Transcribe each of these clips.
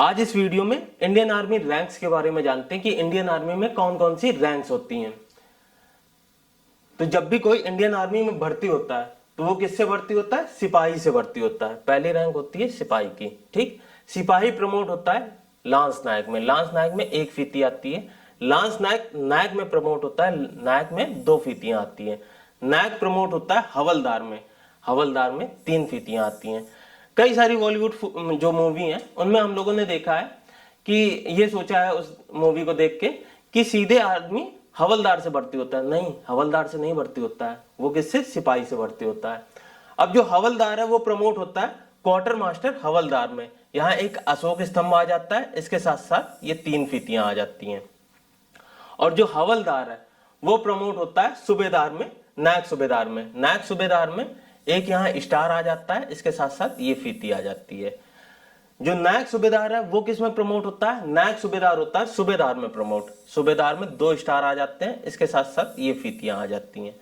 आज इस वीडियो में इंडियन आर्मी रैंक्स के बारे में जानते हैं कि इंडियन आर्मी में कौन कौन सी रैंक्स होती हैं। तो जब भी कोई इंडियन आर्मी में भर्ती होता है तो वो किससे भर्ती होता है? सिपाही से भर्ती होता है। पहली रैंक होती है सिपाही की। ठीक, सिपाही प्रमोट होता है लांस नायक में। लांस नायक में 1 फीती आती है। लांस नायक नायक में प्रमोट होता है, नायक में 2 फीतियां आती है। नायक प्रमोट होता है हवलदार में। हवलदार में 3 फीतियां आती हैं। कई सारी बॉलीवुड जो मूवी हैं उनमें हम लोगों ने देखा है कि ये सोचा है उस मूवी को देख के कि सीधे आदमी हवलदार से भर्ती होता है। नहीं, हवलदार से नहीं भर्ती होता है, वो किससे? सिपाही से भर्ती होता है। अब जो हवलदार है वो प्रमोट होता है क्वार्टर मास्टर हवलदार में। यहाँ एक अशोक स्तंभ आ जाता है, इसके साथ साथ ये 3 फीतियां आ जाती हैं। और जो हवलदार है वो प्रमोट होता है सूबेदार में, नायक सूबेदार में। नायक सूबेदार में एक यहाँ स्टार आ जाता है, इसके साथ साथ ये फीती आ जाती है। जो नायक सूबेदार है वो किस में प्रमोट होता है? नायक सूबेदार होता है सूबेदार में प्रमोट। सूबेदार में 2 स्टार आ जाते हैं, इसके साथ साथ ये फीतियां आ जाती हैं।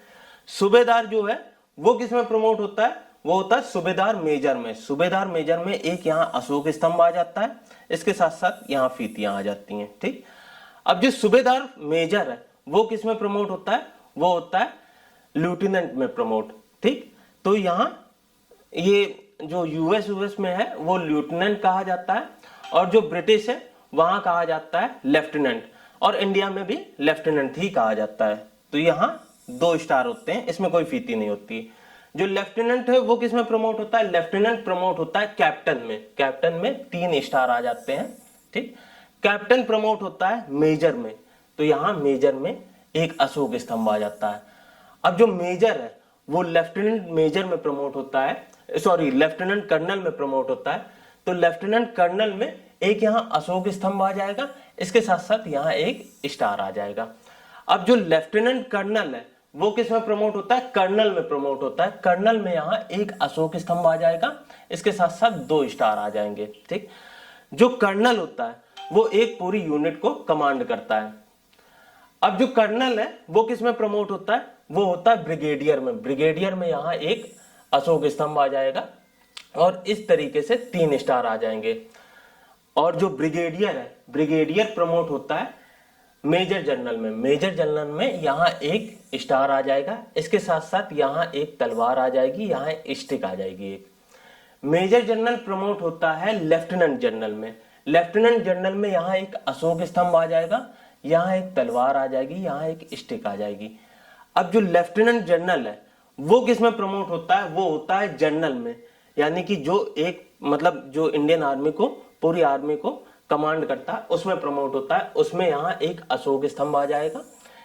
सूबेदार जो है वो किस में प्रमोट होता है? वो होता है सूबेदार मेजर में। सूबेदार मेजर में एक यहाँ अशोक स्तंभ आ जाता है, इसके साथ साथ यहाँ फीतियां आ जाती हैं। ठीक, अब जो सूबेदार मेजर है वो किस में प्रमोट होता है? वो होता है लेफ्टिनेंट में प्रमोट। ठीक, तो यहाँ ये जो यूएस में है वो लेफ्टिनेंट कहा जाता है, और जो ब्रिटिश है वहां कहा जाता है लेफ्टिनेंट, और इंडिया में भी लेफ्टिनेंट ही कहा जाता है। तो यहाँ 2 स्टार होते हैं, इसमें कोई फीती नहीं होती। जो लेफ्टिनेंट है वो किस में प्रमोट होता है? लेफ्टिनेंट प्रमोट होता है कैप्टन में। कैप्टन में 3 स्टार आ जाते हैं। ठीक, कैप्टन प्रमोट होता है मेजर में, तो यहाँ मेजर में एक अशोक स्तंभ आ जाता है। अब जो मेजर है वो लेफ्टिनेंट मेजर में प्रमोट होता है, सॉरी लेफ्टिनेंट कर्नल में प्रमोट होता है, तो लेफ्टिनेंट कर्नल में एक यहाँ अशोक स्तंभ आ जाएगा, इसके साथ साथ यहाँ एक स्टार आ जाएगा। अब जो लेफ्टिनेंट कर्नल है वो किस में प्रमोट होता है? कर्नल में प्रमोट होता है। कर्नल में यहाँ एक अशोक स्तंभ आ जाएगा, इसके साथ साथ 2 स्टार आ जाएंगे। ठीक, जो कर्नल होता है वो एक पूरी यूनिट को कमांड करता है। अब जो कर्नल है वो किस में प्रमोट होता है? वो होता है ब्रिगेडियर में। ब्रिगेडियर में यहाँ एक अशोक स्तंभ आ जाएगा, और इस तरीके से 3 स्टार आ जाएंगे। और जो ब्रिगेडियर है, ब्रिगेडियर प्रमोट होता है मेजर जनरल में। मेजर जनरल में यहाँ एक स्टार आ जाएगा, इसके साथ साथ यहाँ एक तलवार आ जाएगी, यहाँ स्टिक आ जाएगी एक। मेजर जनरल प्रमोट होता है लेफ्टिनेंट जनरल में। लेफ्टिनेंट जनरल में यहाँ एक अशोक स्तंभ आ जाएगा, यहाँ एक तलवार आ जाएगी, यहाँ एक स्टिक आ जाएगी। अब जो लेफ्टिनेंट जनरल है वो किस में प्रमोट होता है? वो होता है जनरल में, यानी कि जो एक मतलब जो इंडियन आर्मी को, पूरी आर्मी को कमांड करता है उसमें प्रमोट होता है। उसमें यहाँ एक अशोक स्तंभ आ जाएगा,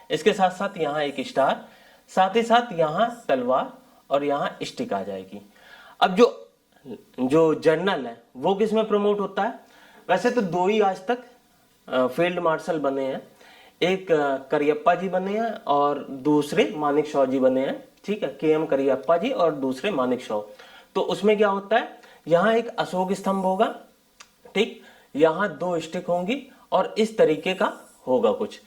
इसके साथ साथ यहाँ एक स्टार, साथ ही साथ यहाँ तलवार और यहाँ स्टिक आ जाएगी। अब जो जनरल है वो किस में प्रमोट होता है? वैसे तो 2 ही आज तक फील्ड मार्शल बने हैं, एक करियप्पा जी बने हैं और दूसरे मानेकशॉ जी बने हैं। ठीक है, KM करियप्पा जी और दूसरे मानेकशॉ। तो उसमें क्या होता है? यहाँ एक अशोक स्तंभ होगा, ठीक, यहाँ 2 स्टिक होंगी और इस तरीके का होगा कुछ।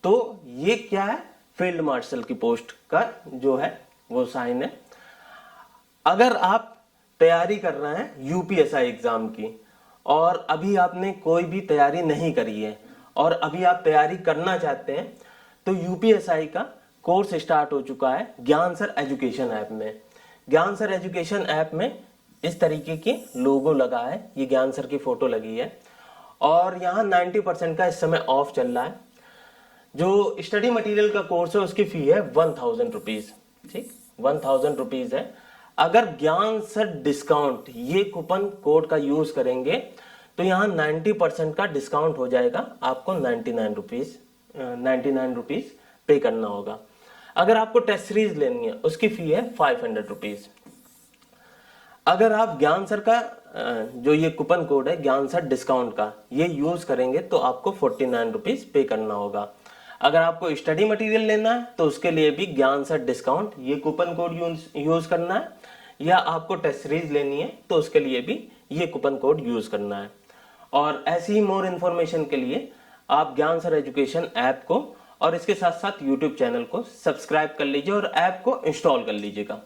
तो ये क्या है? फील्ड मार्शल की पोस्ट का जो है वो साइन है। अगर आप तैयारी कर रहे हैं UPSI एग्जाम की और अभी आपने कोई भी तैयारी नहीं करी है और अभी आप तैयारी करना चाहते हैं, तो UPSI का कोर्स स्टार्ट हो चुका है ज्ञान सर एजुकेशन ऐप में। ज्ञान सर एजुकेशन ऐप में इस तरीके की लोगो लगा है, ये ज्ञान सर की फोटो लगी है, और यहाँ 90% का इस समय ऑफ चल रहा है। जो स्टडी मटेरियल का कोर्स है उसकी फी है 1000 रुपीज। ठीक, 1000 रुपीज है। अगर ज्ञान सर डिस्काउंट ये कूपन कोड का यूज करेंगे तो यहाँ 90% का डिस्काउंट हो जाएगा, आपको 99 रुपीज पे करना होगा। अगर आपको टेस्ट सीरीज लेनी है उसकी फी है 500 रुपीज। अगर आप ज्ञान सर का जो ये कूपन कोड है ज्ञान सर डिस्काउंट का ये यूज करेंगे तो आपको 49 रुपीज पे करना होगा। अगर आपको स्टडी मटेरियल लेना है तो उसके लिए भी ज्ञान सर डिस्काउंट ये कूपन कोड यूज करना है, या आपको टेस्ट सीरीज लेनी है तो उसके लिए भी ये कूपन कोड यूज करना है। और ऐसी ही मोर इन्फॉर्मेशन के लिए आप ज्ञान सर एजुकेशन ऐप को और इसके साथ साथ यूट्यूब चैनल को सब्सक्राइब कर लीजिए और ऐप को इंस्टॉल कर लीजिएगा।